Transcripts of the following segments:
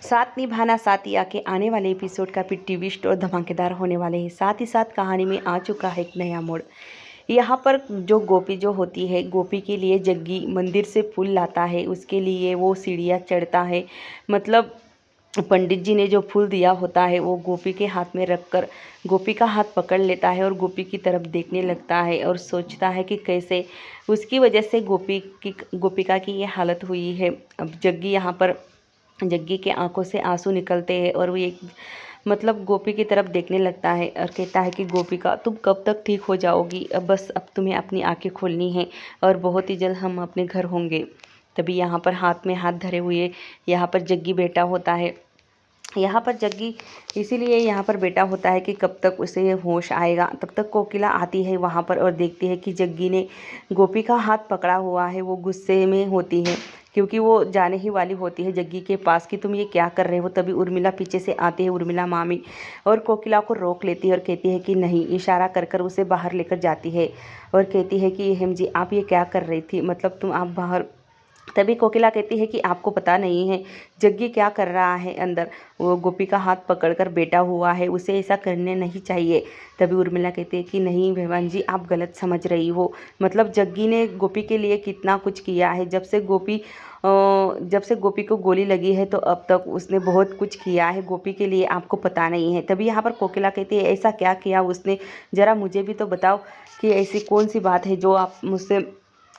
साथ निभाना साथिया के आने वाले एपिसोड का फिर ट्विस्ट और धमाकेदार होने वाले हैं। साथ ही साथ कहानी में आ चुका है एक नया मोड़। यहाँ पर जो गोपी जो होती है, गोपी के लिए जग्गी मंदिर से फूल लाता है, उसके लिए वो सीढ़ियाँ चढ़ता है। मतलब पंडित जी ने जो फूल दिया होता है वो गोपी के हाथ में रखकर गोपी का हाथ पकड़ लेता है और गोपी की तरफ देखने लगता है और सोचता है कि कैसे उसकी वजह से गोपिका की ये हालत हुई है। अब जग्गी के आंखों से आंसू निकलते हैं और वो एक मतलब गोपी की तरफ देखने लगता है और कहता है कि गोपिका, तुम कब तक ठीक हो जाओगी? अब तुम्हें अपनी आंखें खोलनी है और बहुत ही जल्द हम अपने घर होंगे। तभी यहाँ पर हाथ में हाथ धरे हुए यहाँ पर जग्गी बैठा होता है। यहाँ पर जग्गी इसीलिए यहाँ पर बैठा होता है कि कब तक उसे होश आएगा। तब तक कोकिला आती है वहाँ पर और देखती है कि जग्गी ने गोपी का हाथ पकड़ा हुआ है। वो गुस्से में होती है क्योंकि वो जाने ही वाली होती है जग्गी के पास कि तुम ये क्या कर रहे हो। तभी उर्मिला पीछे से आती है, उर्मिला मामी, और कोकिला को रोक लेती है और कहती है कि नहीं, इशारा कर कर उसे बाहर लेकर जाती है और कहती है कि हेम जी, आप ये क्या कर रही थी? मतलब तुम आप बाहर। तभी कोकिला कहती है कि आपको पता नहीं है जग्गी क्या कर रहा है अंदर। वो गोपी का हाथ पकड़कर बैठा हुआ है, उसे ऐसा करने नहीं चाहिए। तभी उर्मिला कहती है कि नहीं भेवान जी, आप गलत समझ रही हो। मतलब जग्गी ने गोपी के लिए कितना कुछ किया है। जब से गोपी को गोली लगी है तो अब तक उसने बहुत कुछ किया है गोपी के लिए, आपको पता नहीं है। तभी यहाँ पर कोकिला कहती है, ऐसा क्या किया उसने, ज़रा मुझे भी तो बताओ कि ऐसी कौन सी बात है जो आप मुझसे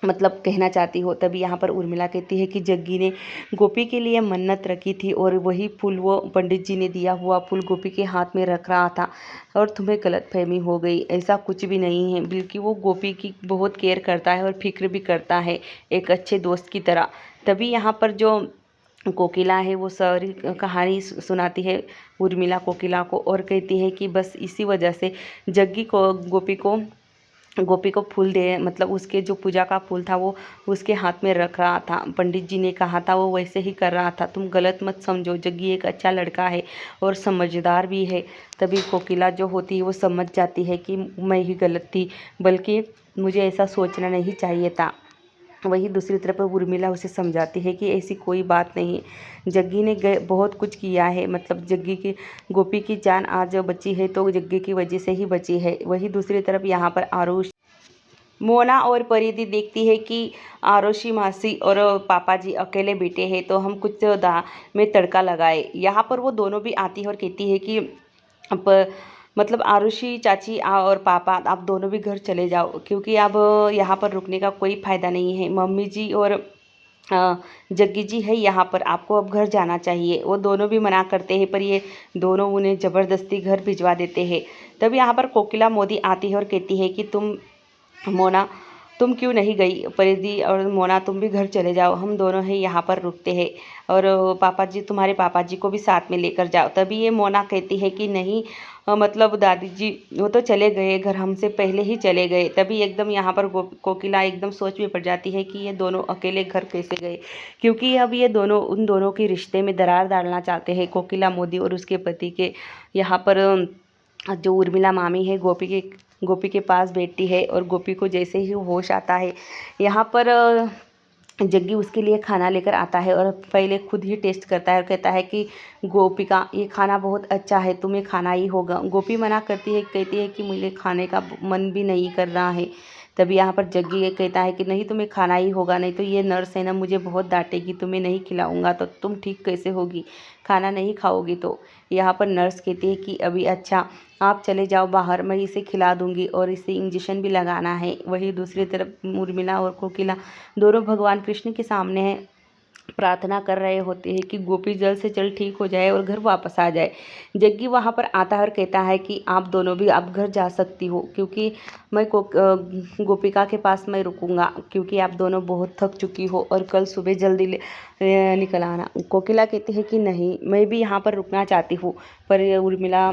मतलब कहना चाहती हो। तभी यहाँ पर उर्मिला कहती है कि जग्गी ने गोपी के लिए मन्नत रखी थी और वही फूल, वो पंडित जी ने दिया हुआ फूल गोपी के हाथ में रख रहा था और तुम्हें गलतफहमी हो गई। ऐसा कुछ भी नहीं है, बल्कि वो गोपी की बहुत केयर करता है और फिक्र भी करता है एक अच्छे दोस्त की तरह। तभी यहाँ पर जो कोकिला है वो सारी कहानी सुनाती है उर्मिला कोकिला को और कहती है कि बस इसी वजह से जग्गी को गोपी को फूल दे, मतलब उसके जो पूजा का फूल था वो उसके हाथ में रख रहा था। पंडित जी ने कहा था वो वैसे ही कर रहा था। तुम गलत मत समझो, जग्गी एक अच्छा लड़का है और समझदार भी है। तभी कोकिला जो होती है वो समझ जाती है कि मैं ही गलत थी, बल्कि मुझे ऐसा सोचना नहीं चाहिए था। वही दूसरी तरफ उर्मिला उसे समझाती है कि ऐसी कोई बात नहीं है। जग्गी ने बहुत कुछ किया है। मतलब गोपी की जान आज बची है तो जग्गी की वजह से ही बची है। वही दूसरी तरफ यहाँ पर आरुष, मोना और परिधि देखती है कि आरुषि मासी और पापा जी अकेले बैठे हैं तो हम कुछ दाल में तड़का लगाए। यहाँ पर वो दोनों भी आती है और कहती है कि मतलब आरुषि चाची और पापा, आप दोनों भी घर चले जाओ क्योंकि अब यहाँ पर रुकने का कोई फ़ायदा नहीं है। मम्मी जी और जग्गी जी है यहाँ पर, आपको अब घर जाना चाहिए। वो दोनों भी मना करते हैं पर ये दोनों उन्हें ज़बरदस्ती घर भिजवा देते हैं। तब यहाँ पर कोकिला मोदी आती है और कहती है कि मोना, तुम क्यों नहीं गई? परिधि और मोना, तुम भी घर चले जाओ, हम दोनों ही यहाँ पर रुकते हैं और पापा जी, तुम्हारे पापा जी को भी साथ में लेकर जाओ। तभी ये मोना कहती है कि नहीं, मतलब दादी जी वो तो चले गए घर, हमसे पहले ही चले गए। तभी एकदम यहाँ पर कोकिला एकदम सोच में पड़ जाती है कि ये दोनों अकेले घर कैसे गए, क्योंकि अब ये दोनों उन दोनों के रिश्ते में दरार डालना चाहते हैं, कोकिला मोदी और उसके पति के। यहाँ पर जो उर्मिला मामी है गोपी के पास बैठती है और गोपी को जैसे ही होश आता है यहाँ पर जग्गी उसके लिए खाना लेकर आता है और पहले खुद ही टेस्ट करता है और कहता है कि गोपिका, ये खाना बहुत अच्छा है, तुम्हें खाना ही होगा। गोपी मना करती है, कहती है कि मुझे खाने का मन भी नहीं कर रहा है। तभी यहाँ पर जग्गी ये कहता है कि नहीं, तुम्हें खाना ही होगा, नहीं तो ये नर्स है ना मुझे बहुत डांटेगी, तुम्हें नहीं खिलाऊंगा तो तुम ठीक कैसे होगी, खाना नहीं खाओगी तो। यहाँ पर नर्स कहती है कि अभी अच्छा, आप चले जाओ बाहर, मैं इसे खिला दूंगी और इसे इंजेक्शन भी लगाना है। वही दूसरी तरफ उर्मिला और कोकिला दोनों भगवान कृष्ण के सामने प्रार्थना कर रहे होते हैं कि गोपी जल्द से जल्द ठीक हो जाए और घर वापस आ जाए। जग्गी वहाँ पर आता है और कहता है कि आप दोनों भी आप घर जा सकती हो क्योंकि मैं गोपिका के पास मैं रुकूंगा, क्योंकि आप दोनों बहुत थक चुकी हो और कल सुबह जल्दी निकल आना। कोकिला कहती है कि नहीं, मैं भी यहाँ पर रुकना चाहती हूँ। पर उर्मिला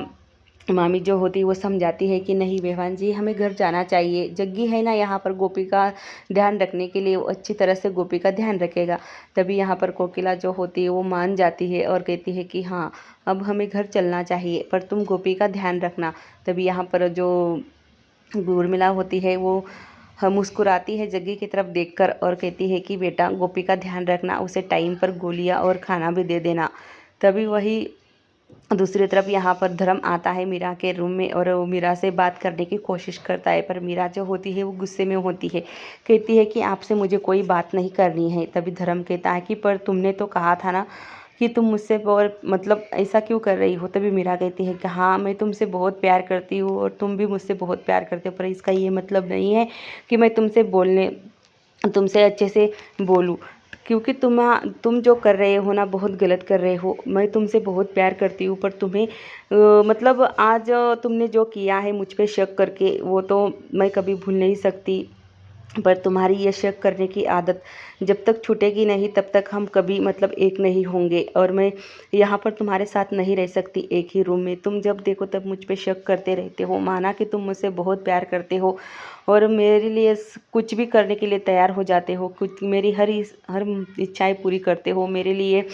मामी जो होती है वो समझाती है कि नहीं बेवान जी, हमें घर जाना चाहिए। जग्गी है ना यहाँ पर गोपी का ध्यान रखने के लिए, वो अच्छी तरह से गोपी का ध्यान रखेगा। तभी यहाँ पर कोकिला जो होती है वो मान जाती है और कहती है कि हाँ, अब हमें घर चलना चाहिए, पर तुम गोपी का ध्यान रखना। तभी यहाँ पर जो उर्मिला होती है वो मुस्कुराती है जग्गी की तरफ देखकर और कहती है कि बेटा, गोपी का ध्यान रखना, उसे टाइम पर गोलियाँ और खाना भी दे देना। तभी वही दूसरी तरफ यहाँ पर धर्म आता है मीरा के रूम में और वो मीरा से बात करने की कोशिश करता है, पर मीरा जो होती है वो गुस्से में होती है, कहती है कि आपसे मुझे कोई बात नहीं करनी है। तभी धर्म कहता है कि पर तुमने तो कहा था ना कि तुम मुझसे और मतलब ऐसा क्यों कर रही हो। तभी मीरा कहती है कि हाँ, मैं तुमसे बहुत प्यार करती हूँ और तुम भी मुझसे बहुत प्यार करते हो, पर इसका ये मतलब नहीं है कि मैं तुमसे अच्छे से बोलूँ, क्योंकि तुम जो कर रहे हो ना बहुत गलत कर रहे हो। मैं तुमसे बहुत प्यार करती हूँ, पर तुम्हें मतलब आज तुमने जो किया है मुझ पे शक करके, वो तो मैं कभी भूल नहीं सकती। पर तुम्हारी ये शक करने की आदत जब तक छूटेगी नहीं तब तक हम कभी मतलब एक नहीं होंगे, और मैं यहाँ पर तुम्हारे साथ नहीं रह सकती एक ही रूम में। तुम जब देखो तब मुझ पे शक करते रहते हो, माना कि तुम मुझसे बहुत प्यार करते हो और मेरे लिए कुछ भी करने के लिए तैयार हो जाते हो, कुछ मेरी हर इच्छाएं पूरी करते हो, मेरे लिए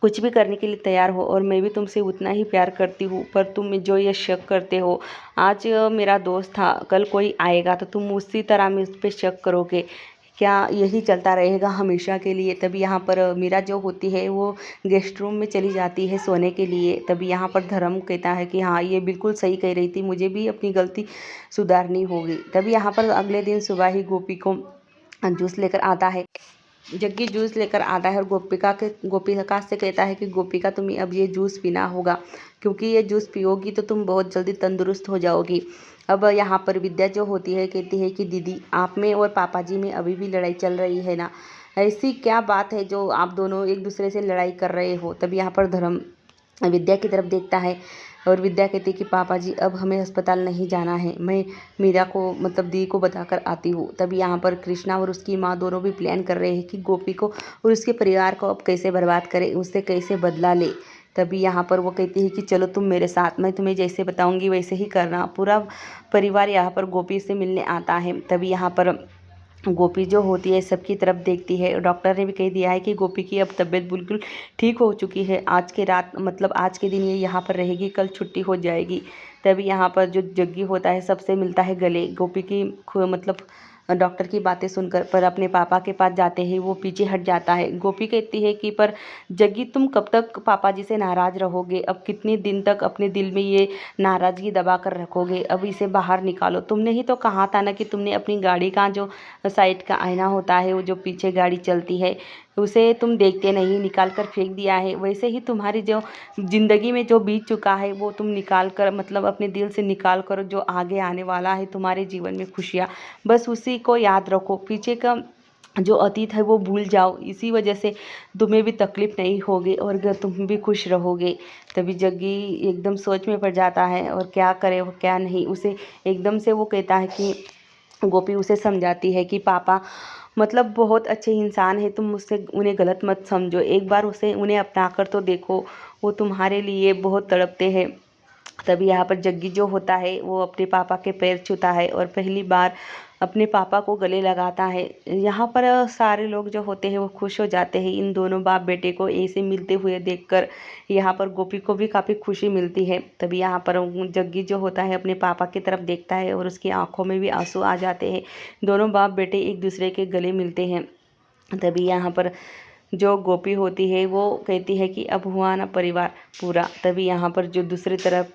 कुछ भी करने के लिए तैयार हो, और मैं भी तुमसे उतना ही प्यार करती हूँ। पर तुम जो ये शक करते हो, आज मेरा दोस्त था, कल कोई आएगा तो तुम उसी तरह में उस पर शक करोगे क्या? यही चलता रहेगा हमेशा के लिए। तभी यहाँ पर मीरा जो होती है वो गेस्ट रूम में चली जाती है सोने के लिए। तभी यहाँ पर धर्म कहता है कि हाँ, ये बिल्कुल सही कह रही थी, मुझे भी अपनी गलती सुधारनी होगी। तभी यहाँ पर अगले दिन सुबह ही गोपी को जूस लेकर आता है, जग्गी जूस लेकर आता है और गोपिका से कहता है कि गोपिका, तुम्हें अब ये जूस पीना होगा, क्योंकि ये जूस पियोगी तो तुम बहुत जल्दी तंदुरुस्त हो जाओगी। अब यहाँ पर विद्या जो होती है कहती है कि दीदी, आप में और पापा जी में अभी भी लड़ाई चल रही है ना? ऐसी क्या बात है जो आप दोनों एक दूसरे से लड़ाई कर रहे हो? तभी यहाँ पर धर्म विद्या की तरफ देखता है और विद्या कहती है कि पापा जी, अब हमें अस्पताल नहीं जाना है, मैं मीरा को मतलब दी को बताकर आती हूँ। तभी यहाँ पर कृष्णा और उसकी माँ दोनों भी प्लान कर रहे हैं कि गोपी को और उसके परिवार को अब कैसे बर्बाद करें, उससे कैसे बदला ले। तभी यहाँ पर वो कहती है कि चलो तुम मेरे साथ, मैं तुम्हें जैसे बताऊँगी वैसे ही करना। पूरा परिवार यहाँ पर गोपी से मिलने आता है। तभी यहाँ पर गोपी जो होती है सबकी तरफ देखती है। डॉक्टर ने भी कह दिया है कि गोपी की अब तबीयत बिल्कुल ठीक हो चुकी है, आज के रात मतलब आज के दिन ये यहाँ पर रहेगी, कल छुट्टी हो जाएगी। तभी यहाँ पर जो जग्गी होता है सबसे मिलता है गले। गोपी की मतलब डॉक्टर की बातें सुनकर पर अपने पापा के पास जाते ही वो पीछे हट जाता है। गोपी कहती है कि पर जग्गी, तुम कब तक पापा जी से नाराज़ रहोगे? अब कितने दिन तक अपने दिल में ये नाराज़गी दबा कर रखोगे? अब इसे बाहर निकालो। तुमने ही तो कहा था ना कि तुमने अपनी गाड़ी का जो साइड का आईना होता है, वो जो पीछे गाड़ी चलती है, उसे तुम देखते नहीं, निकाल कर फेंक दिया है। वैसे ही तुम्हारी जो ज़िंदगी में जो बीत चुका है वो तुम निकाल कर मतलब अपने दिल से निकाल कर, जो आगे आने वाला है तुम्हारे जीवन में खुशियाँ, बस उसी को याद रखो। पीछे का जो अतीत है वो भूल जाओ, इसी वजह से तुम्हें भी तकलीफ़ नहीं होगी और तुम भी खुश रहोगे। तभी जग्गी एकदम सोच में पड़ जाता है और क्या करे और क्या नहीं। उसे एकदम से वो कहता है कि गोपी उसे समझाती है कि पापा मतलब बहुत अच्छे इंसान है, तुम मुझसे उन्हें गलत मत समझो, एक बार उन्हें अपना कर तो देखो, वो तुम्हारे लिए बहुत तड़पते हैं। तभी यहाँ पर जग्गी जो होता है वो अपने पापा के पैर छूता है और पहली बार अपने पापा को गले लगाता है। यहाँ पर सारे लोग जो होते हैं वो खुश हो जाते हैं इन दोनों बाप बेटे को ऐसे मिलते हुए देखकर। यहाँ पर गोपी को भी काफ़ी खुशी मिलती है। तभी यहाँ पर जग्गी जो होता है अपने पापा की तरफ देखता है और उसकी आंखों में भी आंसू आ जाते हैं। दोनों बाप बेटे एक दूसरे के गले मिलते हैं। तभी यहाँ पर जो गोपी होती है वो कहती है कि अब हुआ ना परिवार पूरा। तभी यहाँ पर जो दूसरी तरफ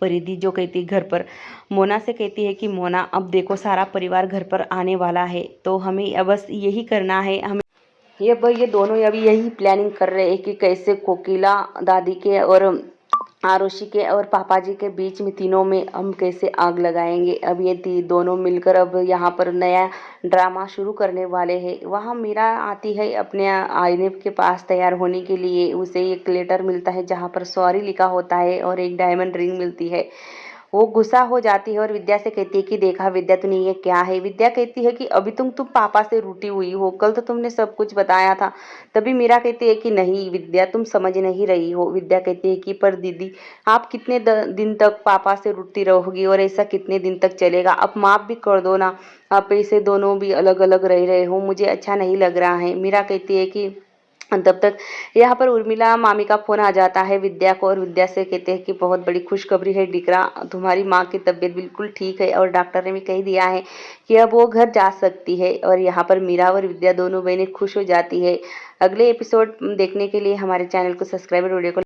परिधि जो कहती है घर पर मोना से कहती है कि मोना, अब देखो सारा परिवार घर पर आने वाला है, तो हमें अब बस यही करना है। हमें ये दोनों अभी यही प्लानिंग कर रहे हैं कि कैसे कोकिला दादी के और आरुषि के और पापा जी के बीच में तीनों में हम कैसे आग लगाएंगे। अब ये दोनों मिलकर अब यहाँ पर नया ड्रामा शुरू करने वाले हैं। वहाँ मीरा आती है अपने आईने के पास तैयार होने के लिए। उसे एक लेटर मिलता है जहाँ पर सॉरी लिखा होता है और एक डायमंड रिंग मिलती है। वो गुस्सा हो जाती है और विद्या से कहती है कि देखा विद्या, तूने ये क्या है? विद्या कहती है कि अभी तुम पापा से रूठी हुई हो, कल तो तुमने सब कुछ बताया था। तभी मीरा कहती है कि नहीं विद्या, तुम समझ नहीं रही हो। विद्या कहती है कि पर दीदी, आप कितने दिन तक पापा से रूठती रहोगी और ऐसा कितने दिन तक चलेगा? अब माफ़ भी कर दो ना, आप ऐसे दोनों भी अलग अलग रह रहे हो, मुझे अच्छा नहीं लग रहा है। मीरा कहती है कि तब तक यहाँ पर उर्मिला मामी का फ़ोन आ जाता है विद्या को और विद्या से कहते हैं कि बहुत बड़ी खुशखबरी है डिकरा, तुम्हारी माँ की तबीयत बिल्कुल ठीक है और डॉक्टर ने भी कह दिया है कि अब वो घर जा सकती है। और यहाँ पर मीरा और विद्या दोनों बहनें खुश हो जाती है। अगले एपिसोड देखने के लिए हमारे चैनल को सब्सक्राइब और वीडियो को